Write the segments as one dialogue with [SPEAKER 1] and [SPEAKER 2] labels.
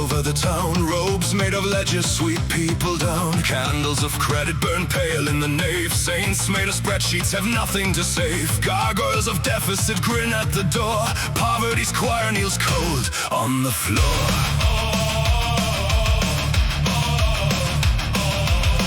[SPEAKER 1] over the town. Robes made of ledges sweep people down. Candles of credit burn pale in the nave. Saints made of spreadsheets have nothing to save. Gargoyles of deficit grin at the door. Poverty's choir kneels cold on the floor.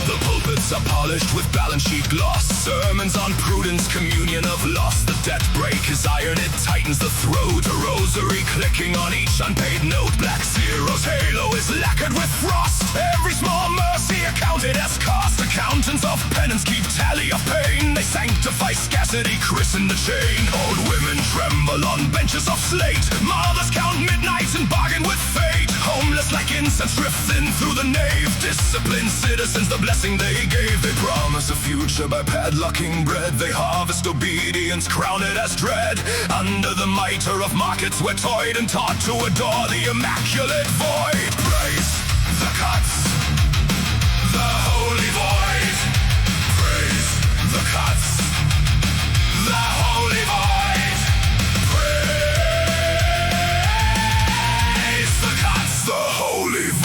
[SPEAKER 1] The pulpits are polished with balance sheet gloss. Sermons on prudence, communion of loss. The debt break is iron, it tightens the throat. A rosary clicking on each unpaid note. Black Zero's halo is lacquered with frost. Every small mercy accounted as cost. Accountants of penance keep tally of pain. They sanctify scarcity, christen the chain. Old women tremble on benches of slate. Mothers count midnights and bargain with fate. Homeless like incense drift thin through the nave. Disciplined citizens, the blessing they gave. They promise a future by padlocking bread. They harvest obedience, crown it as dread. Under the mitre of markets we're toyed and taught to adore the immaculate void. Praise the cuts, the holy void. Praise the cuts, the holy void. Praise the cuts, the holy void.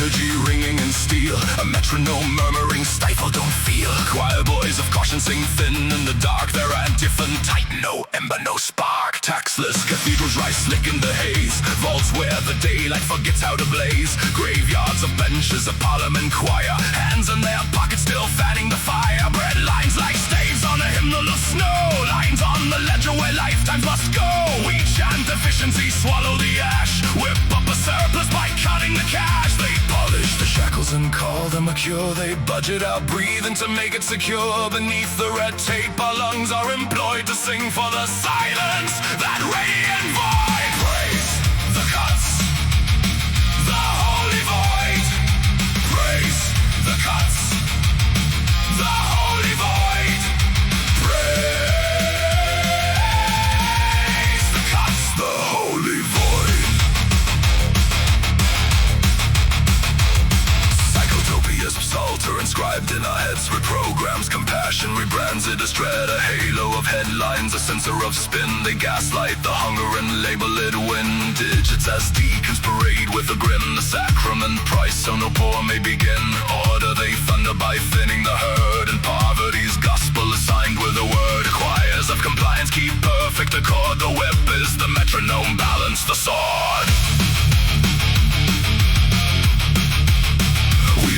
[SPEAKER 1] Liturgy ringing in steel, a metronome murmuring, stifle, don't feel. Choir boys of caution sing thin in the dark. Their antiphon tight, no ember, no spark. Taxless cathedrals rise slick in the haze. Vaults where the daylight forgets how to blaze. Graveyards of benches, a parliament choir. Hands in their pockets still fanning the fire. Bread lines like staves on a hymnal of snow. Lines on the ledger where lifetimes must go. We chant efficiency, swallow the ash. Whip up a surplus by cutting the cash. They polish the shackles and call them a cure. They budget out breathing to make it secure. Beneath the red tape our lungs are employed to sing for the silence, that radiant void. Praise the cuts, the holy void. Praise the cuts, the holy void. Praise the cuts, the holy void. Psalter inscribed in our heads reprograms compassion, rebrands it as dread. A halo of headlines, a sensor of spin. They gaslight the hunger and label it win. Digits as deacons parade with a grin. The sacrament price so no poor may begin. Order they thunder by thinning the herd. And poverty's gospel is signed with a word. Choirs of compliance keep perfect accord. The whip is the metronome, balance the sword.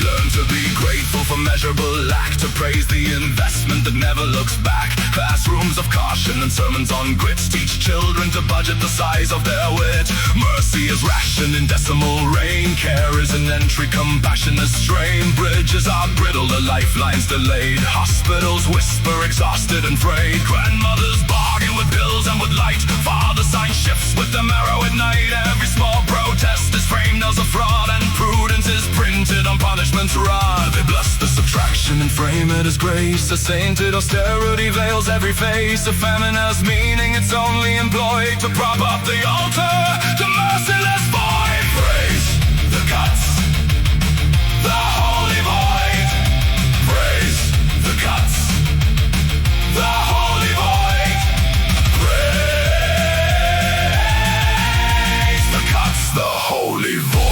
[SPEAKER 1] Learn to be grateful for measurable lack, to praise the investment that never looks back. Classrooms of caution and sermons on grits teach children to budget the size of their wit. Mercy is rationed in decimal rain. Care is an entry, compassion is strain. Bridges are brittle, the lifelines delayed. Hospitals whisper exhausted and frayed. Grandmothers bargain with pills and with light. Fathers sign shifts with the marrow at night. Every small protest is framed as a fraud, and prudence is printed on punishment's rod. They bless the subtraction and frame it as grace. A sainted austerity veils every face. A famine has meaning, it's only employed to prop up the altar to merciless void. Praise the cuts, the holy void. Praise the cuts, the holy void. Praise the cuts, the holy void.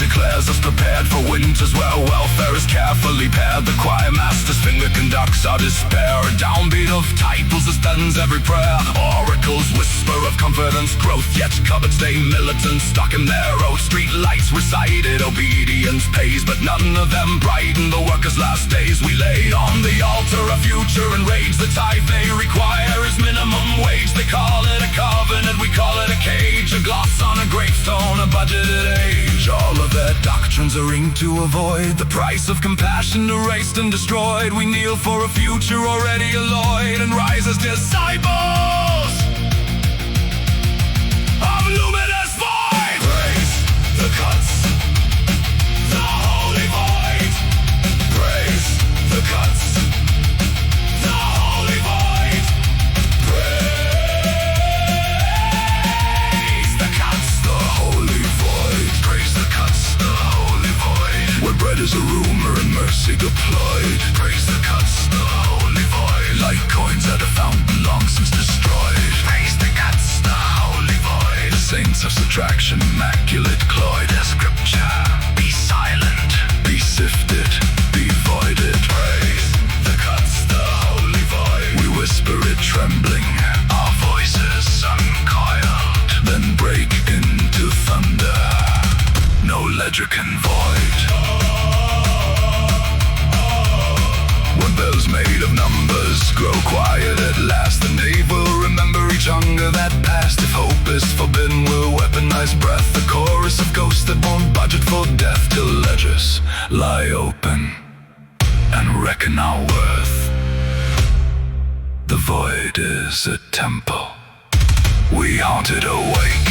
[SPEAKER 1] Declares us prepared for winters where welfare is carefully paired. The choir master's finger conducts our despair. A downbeat of titles suspends every prayer. Oracles whisper of confidence growth, yet cupboards stay militant, stuck in their oath. Street lights recited, obedience pays, but none of them brighten the workers' last days. We lay on the altar a future and rage. The tithe they require is minimum wage. They call it a covenant, we call it a cage. A gloss on a gravestone, a budgeted age. All of their doctrines are inked to avoid the price of compassion, erased and destroyed. We kneel for a future already alloyed and rise as disciples of luminous void. Praise the cuts, the holy void. Praise the cuts, the holy void. Praise the cuts, the holy void. Praise the cuts, the holy void. Where bread is a rumor and mercy deployed. Praise the cuts, distraction, immaculate cloyd as scripture. Be silent, be sifted, be voided. Praise the cuts, the holy void. We whisper it trembling, our voices uncoiled, then break into thunder. No ledger can void. When bells made of numbers grow quiet at last, the knave will remember each hunger that passed. If hope is forbidden, we'll weaponize breath, the chorus of ghosts that won't budget for death, till ledgers lie open and reckon our worth. The void is a temple, we haunt it awake.